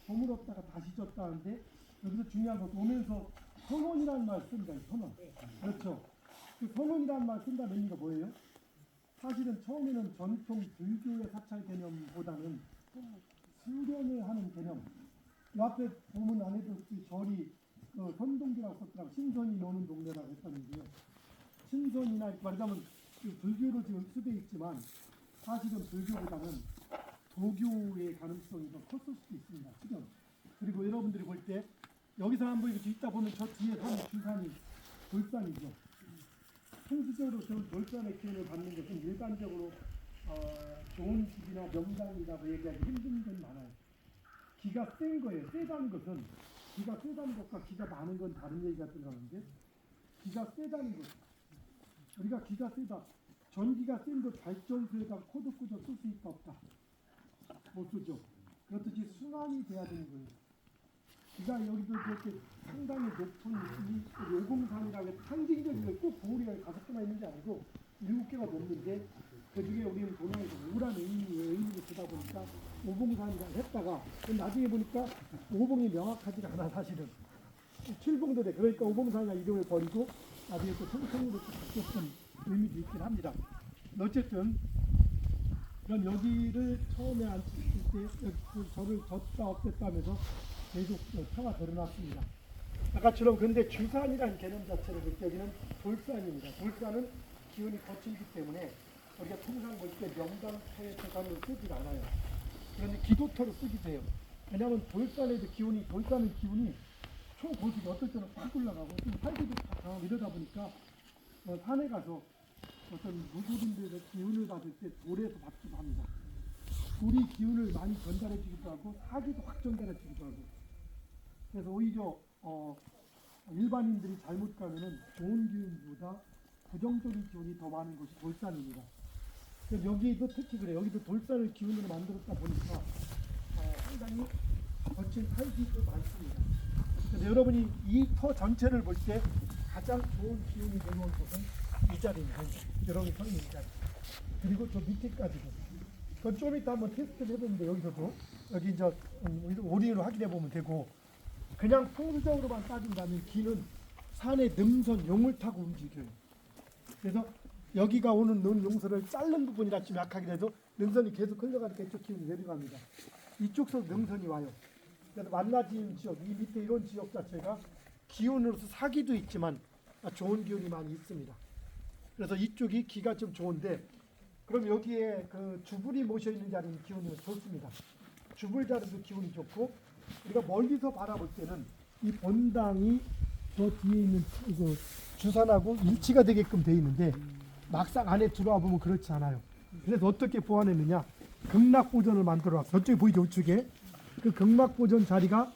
저물었다가 다시 졌다는데 여기서 중요한 것 오면서 선언이라는 말 씁니다. 선언. 그렇죠. 그 선언이라는 말 쓴다는 의미가 뭐예요? 사실은 처음에는 전통 불교의 사찰 개념보다는 수련을 하는 개념. 이 앞에 보면 안에도 절이 선동기라고 썼더라고. 신선이 노는 동네라고 했었는데요. 신선이나 말하자면 불교로 지금 흡수되어 있지만 사실은 불교보다는 도교의 가능성이 더 컸을 수도 있습니다. 수련. 그리고 여러분들이 볼 때 여기서 한번 이렇게 있다 보면 저 뒤에 산 주산이 돌산이죠. 통수적으로 저는 돌산의 기운을 받는 것은 일반적으로 좋은 집이나 명당이라고 얘기하기 힘든 건 많아요. 기가 센 거예요. 세다는 것은 기가 세다는 것과 기가 많은 건 다른 얘기가 들어가는데 기가 세다는 것. 우리가 기가 세다. 전기가 센 것 발전소에다 코드 꽂아 쓸 수 있다 없다. 못 쓰죠. 그렇듯이 순환이 돼야 되는 거예요. 기가 여기도 이렇게 상당히 높은 이 오봉산이라고 상징적인 꼭 봉우리가 5개나 있는 게 아니고 7개가 넘는데 그 중에 우리는 동양에서 우란 의미를 쓰다 보니까 오봉산이라고 했다가 나중에 보니까 오봉이 명확하지가 않아 사실은. 칠봉도 돼. 그러니까 오봉산이라는 이름을 버리고 나중에 또 청청으로 바뀌었던 의미도 있긴 합니다. 어쨌든 그럼 여기를 처음에 앉힐 때 저를 졌다 없앴다 하면서 계속 표가 드러났습니다. 아까처럼 근데 주산이라는 개념 자체를 느껴지는 돌산입니다. 돌산은 기운이 거칠기 때문에 우리가 통상 볼 때 명당터의 주산으로 쓰지 않아요. 그런데 기도터로 쓰기도 해요. 왜냐하면 돌산에도 돌산의 기운이 초고속이 어떨 때는 확 올라가고 좀 살기도 강하고 이러다 보니까 산에 가서 어떤 무속인들의 기운을 받을 때 돌에서 받기도 합니다. 돌이 기운을 많이 전달해 주기도 하고 사기도 확 전달해 주기도 하고 그래서 오히려 일반인들이 잘못 가면은 좋은 기운보다 부정적인 기운이 더 많은 것이 돌산입니다. 그래서 여기도 특히 그래요. 여기도 돌산을 기운으로 만들었다 보니까 상당히 거친 살기도 많습니다. 그래서 여러분이 이 터 전체를 볼 때 가장 좋은 기운이 내려온 곳은 이 자리입니다. 여러분이 서 있는 이 자리. 그리고 저 밑에까지도. 그건 좀 이따 한번 테스트를 해보는데 여기서도 여기 이제 오리로 확인해 보면 되고 그냥 풍수적으로만 따진다면 기는 산의 능선 용을 타고 움직여요. 그래서 여기가 오는 용서를 자른 부분이라 좀 약하게 해도 능선이 계속 흘러가니까 이쪽 기운이 내려갑니다. 이쪽서 능선이 와요. 그래서 만나지은 지역, 이 밑에 이런 지역 자체가 기운으로서 사기도 있지만 좋은 기운이 많이 있습니다. 그래서 이쪽이 기가 좀 좋은데 그럼 여기에 그 주불이 모셔 있는 자리는 기운이 좋습니다. 주불 자리도 기운이 좋고 우리가 멀리서 바라볼 때는 이 본당이 저 뒤에 있는 그 주산하고 일치가 되게끔 돼 있는데 막상 안에 들어와 보면 그렇지 않아요. 그래서 어떻게 보완했느냐? 극락보전을 만들어 왔어요. 저쪽에 보이죠? 우측에 그 극락보전 자리가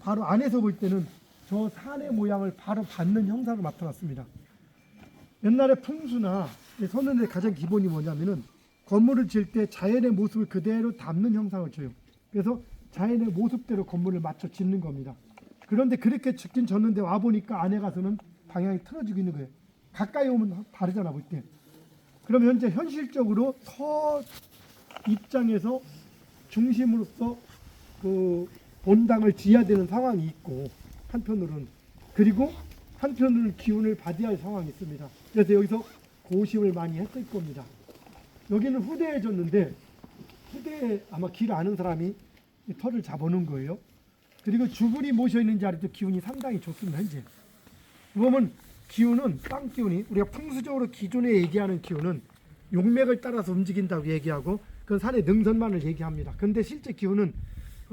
바로 안에서 볼 때는 저 산의 모양을 바로 받는 형상을 맡아놨습니다. 옛날에 풍수나 선언의 가장 기본이 뭐냐면은 건물을 지을 때 자연의 모습을 그대로 담는 형상을 줘요. 그래서 자연의 모습대로 건물을 맞춰 짓는 겁니다. 그런데 그렇게 짓긴 졌는데 와보니까 안에 가서는 방향이 틀어지고 있는 거예요. 가까이 오면 다르잖아 볼 때. 그럼 현재 현실적으로 터 입장에서 중심으로서 그 본당을 지어야 되는 상황이 있고 한편으로는 그리고 한편으로는 기운을 받아야 할 상황이 있습니다. 그래서 여기서 고심을 많이 했을 겁니다. 여기는 후대에 졌는데 후대에 아마 길 아는 사람이 이 터를 잡아놓은 거예요. 그리고 주불이 모셔 있는 자리도 기운이 상당히 좋습니다. 현재 보면 기운은 땅 기운이 우리가 풍수적으로 기존에 얘기하는 기운은 용맥을 따라서 움직인다고 얘기하고 그건 산의 능선만을 얘기합니다. 그런데 실제 기운은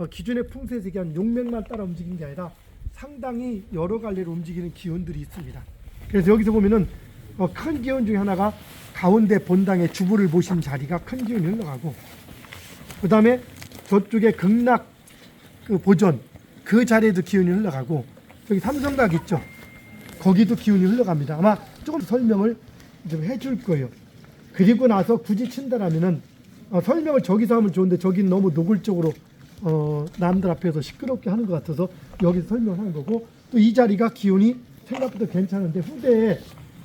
기존의 풍수에서 얘기하는 용맥만 따라 움직이는 게 아니라 상당히 여러 갈래로 움직이는 기운들이 있습니다. 그래서 여기서 보면은 큰 기운 중에 하나가 가운데 본당에 주불을 모신 자리가 큰 기운이 흘러가고 그 다음에 저쪽에 극락 그 보전 그 자리에도 기운이 흘러가고 저기 삼성각 있죠. 거기도 기운이 흘러갑니다. 아마 조금 설명을 좀 해줄 거예요. 그리고 나서 굳이 친다라면은 설명을 저기서 하면 좋은데 저기는 너무 노골적으로 남들 앞에서 시끄럽게 하는 것 같아서 여기서 설명하는 거고 또 이 자리가 기운이 생각보다 괜찮은데 후대에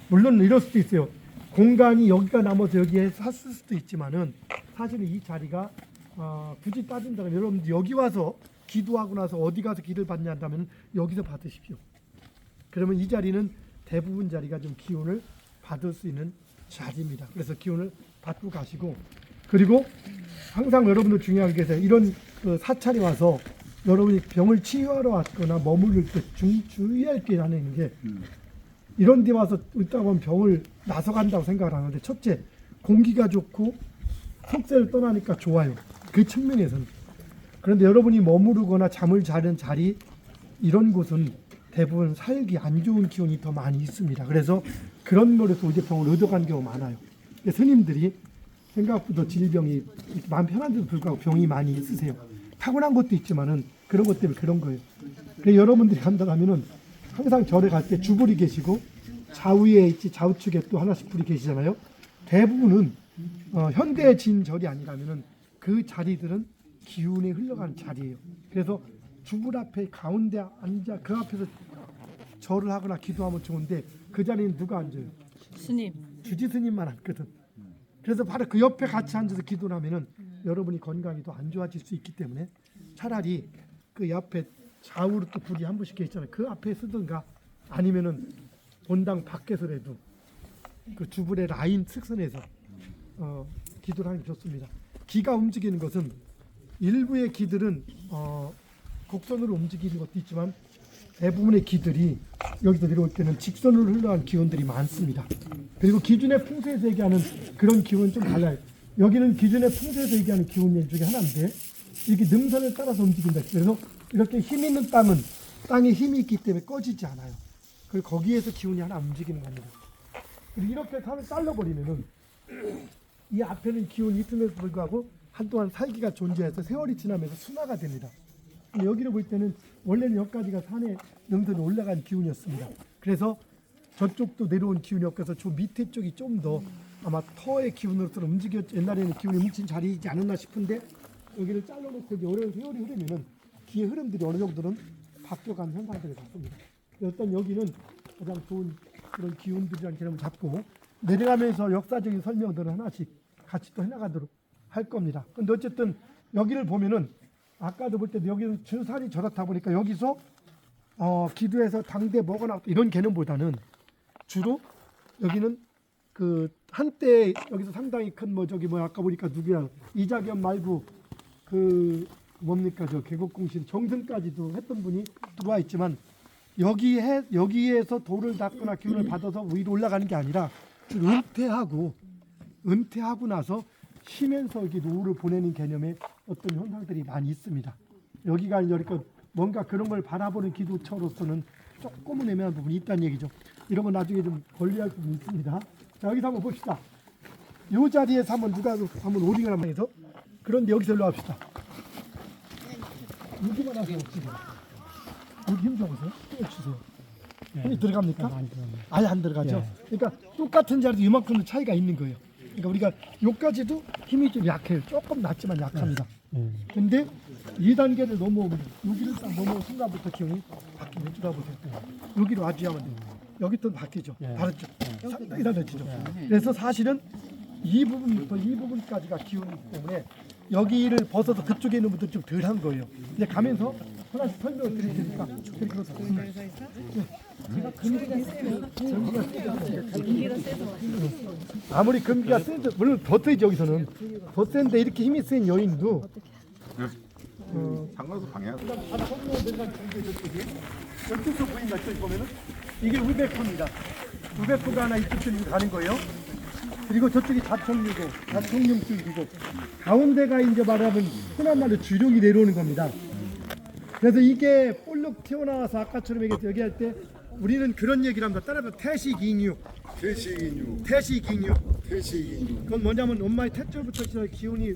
물론 이럴 수도 있어요. 공간이 여기가 남아서 여기에 샀을 수도 있지만은 사실은 이 자리가 굳이 따진다면 여러분들 여기 와서 기도하고 나서 어디 가서 기도를 받냐 한다면 여기서 받으십시오. 그러면 이 자리는 대부분 자리가 좀 기운을 받을 수 있는 자리입니다. 그래서 기운을 받고 가시고, 그리고 항상 여러분들 중요한 게 이런 그 사찰이 와서 여러분이 병을 치유하러 왔거나 머무를 때 주의할 게 하는 게 이런 데 와서 있다 보면 병을 나서 간다고 생각을 하는데, 첫째, 공기가 좋고 속세를 떠나니까 좋아요. 그 측면에서는. 그런데 여러분이 머무르거나 잠을 자는 자리, 이런 곳은 대부분 살기 안 좋은 기운이 더 많이 있습니다. 그래서 그런 거에서 우제병을 얻어간 경우가 많아요. 스님들이 생각보다 질병이 마음 편한데도 불구하고 병이 많이 있으세요. 타고난 것도 있지만은 그런 것 때문에 그런 거예요. 그래서 여러분들이 간다고 하면은 항상 절에 갈 때 주불이 계시고 좌우에 있지 좌우측에 또 하나씩 불이 계시잖아요. 대부분은 현대진 절이 아니라면은 그 자리들은 기운이 흘러가는 자리예요. 그래서 주불 앞에 가운데 앉아 그 앞에서 절을 하거나 기도하면 좋은데 그 자리는 누가 앉아요? 스님. 주지 스님만 앉거든. 그래서 바로 그 옆에 같이 앉아서 기도를 하면은 여러분이 건강이 더 안 좋아질 수 있기 때문에 차라리 그 옆에 좌우로 또 불이 한 분씩 계시잖아요. 그 앞에 쓰든가 아니면은 본당 밖에서라도 그 주불의 라인 측선에서 기도를 하는 게 좋습니다. 기가 움직이는 것은 일부의 기들은 곡선으로 움직이는 것도 있지만 대부분의 기들이 여기서 내려올 때는 직선으로 흘러간 기운들이 많습니다. 그리고 기준의 풍수에서 얘기하는 그런 기운은 좀 달라요. 여기는 기준의 풍수에서 얘기하는 기운 중에 하나인데 이렇게 능선을 따라서 움직인다. 그래서 이렇게 힘 있는 땅은 땅에 힘이 있기 때문에 꺼지지 않아요. 그리고 거기에서 기운이 하나 움직이는 겁니다. 그리고 이렇게 산을 잘라버리면은 이 앞에는 기운이 있음에도 불구하고 한동안 살기가 존재해서 세월이 지나면서 순화가 됩니다. 근데 여기를 볼 때는 원래는 여기까지가 산에 능선이 올라간 기운이었습니다. 그래서 저쪽도 내려온 기운이 없어서 저 밑에 쪽이 좀 더 아마 터의 기운으로서 움직였죠. 옛날에는 기운이 뭉친 자리이지 않았나 싶은데 여기를 잘라놓고 이제 오랜 세월이 흐르면은 기의 흐름들이 어느 정도는 바뀌어간 현상들을 봤습니다. 어떤 여기는 가장 좋은 그런 기운들이라는 개념을 잡고 내려가면서 역사적인 설명들을 하나씩 같이 또 해나가도록 할 겁니다. 근데 어쨌든 여기를 보면은 아까도 볼 때도 여기는 주산이 저렇다 보니까 여기서 기도해서 당대 먹어나 이런 개념보다는 주로 여기는 그 한때 여기서 상당히 큰 아까 보니까 누구야 이자겸 말고 그 뭡니까 저 계곡공신 정승까지도 했던 분이 들어와 있지만 여기에서 돌을 닦거나 기운을 받아서 위로 올라가는 게 아니라 은퇴하고 나서 쉬면서 여기 노후를 보내는 개념의 어떤 현상들이 많이 있습니다. 여기가 이렇게 뭔가 그런 걸 바라보는 기도처로서는 조금은 애매한 부분이 있다는 얘기죠. 이런 건 나중에 좀 권리할 부분이 있습니다. 자, 여기서 한번 봅시다. 이 자리에서 한번 오링을 한번 해서 그런데 여기서 일로 합시다. 여기만 하세요. 지금. 여기 힘 줘보세요. 힘을 주세요. 힘이 들어갑니까? 아예 안 들어가죠. 그러니까 똑같은 자리도 이만큼 차이가 있는 거예요. 그러니까 우리가 여기까지도 힘이 좀 약해요. 조금 낮지만 약합니다. 근데 2단계를 넘어오면 여기를 딱 넘어온 순간부터 기운이 바뀌는 줄 알아보세요. 여기로 와주야만 돼요. 여기 또 바뀌죠. 다르죠. 상당히 달라지죠. 그래서 사실은 이 부분부터 이 부분까지가 기운이기 때문에 여기를 벗어서 그쪽에 있는 분들 좀 덜한 거예요. 이제 가면서 하나씩 설명을 드릴 테니까 그렇게 그렇습니다. 제가 금기가 아무리 금기가 세도 물론 더 세죠. 여기서는 더 센데 이렇게 힘이 센 여인도 상관없어 방해하고. 열두서 보인다. 저기 보면은 이게 우베프입니다. 우베프가 하나 이쪽으로 가는 거예요. 그리고 저쪽이 자청룡줄이고 가운데가 이제 말하면 흔한 말로 주룡이 내려오는 겁니다. 그래서 이게 볼록 튀어나와서 아까처럼 얘기할 때 우리는 그런 얘기를 합니다. 따라서 태식인유. 그건 뭐냐면 엄마의 태초부터 시작해 기운이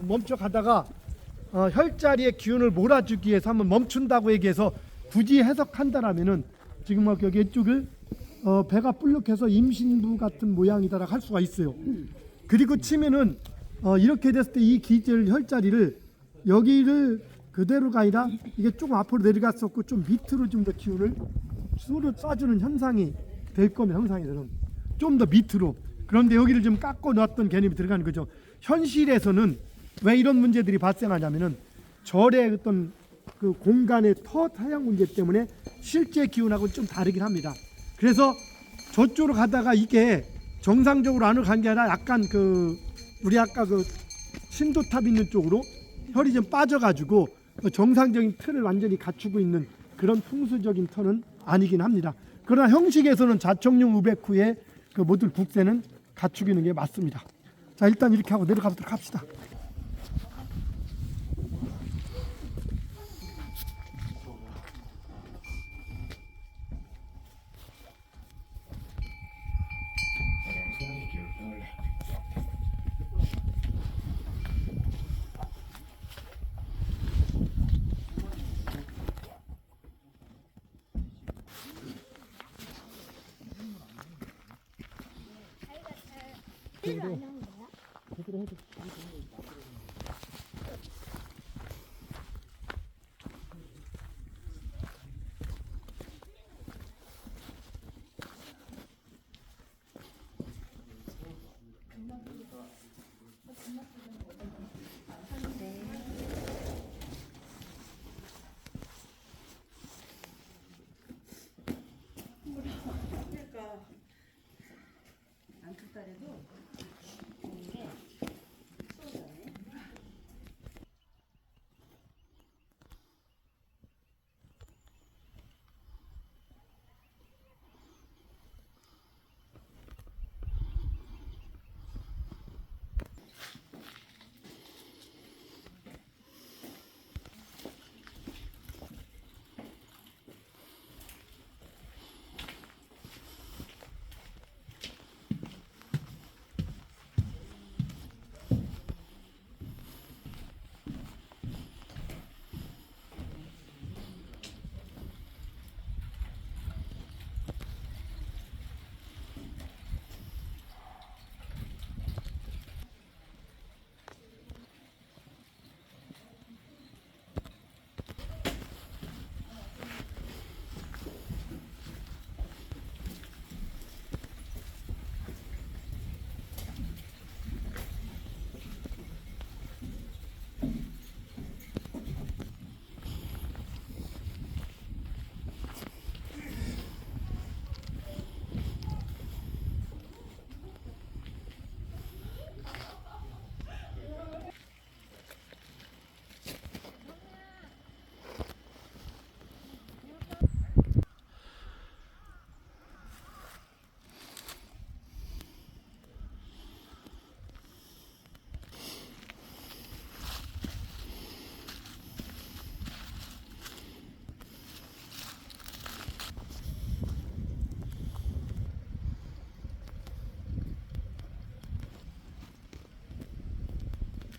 멈춰가다가 혈자리의 기운을 몰아주기 위해서 한번 멈춘다고 얘기해서 굳이 해석한다라면은 지금 막 여기 이쪽을 배가 불룩해서 임신부 같은 모양이다라고 할 수가 있어요. 그리고 치면은 이렇게 됐을 때 이 기절 혈자리를 여기를 그대로가 아니라 이게 조금 앞으로 내려갔었고 좀 밑으로 좀 더 기운을 수로 쏴주는 현상이 될 거면 형상에서는 좀 더 밑으로. 그런데 여기를 좀 깎고 놨던 개념이 들어가는 거죠. 현실에서는 왜 이런 문제들이 발생하냐면은 절의 어떤 그 공간의 터 타향 문제 때문에 실제 기온하고 좀 다르긴 합니다. 그래서 저쪽으로 가다가 이게 정상적으로 안으로 간 게 아니라 약간 그 우리 아까 그 신도탑 있는 쪽으로 혈이 좀 빠져가지고 정상적인 틀을 완전히 갖추고 있는 그런 풍수적인 터는 아니긴 합니다. 그러나 형식에서는 자청용 우베크의 그 모듈 국세는 갖추기는 게 맞습니다. 자, 일단 이렇게 하고 내려가 보도록 합시다. 일로 안 하는 거야? 제대로 해도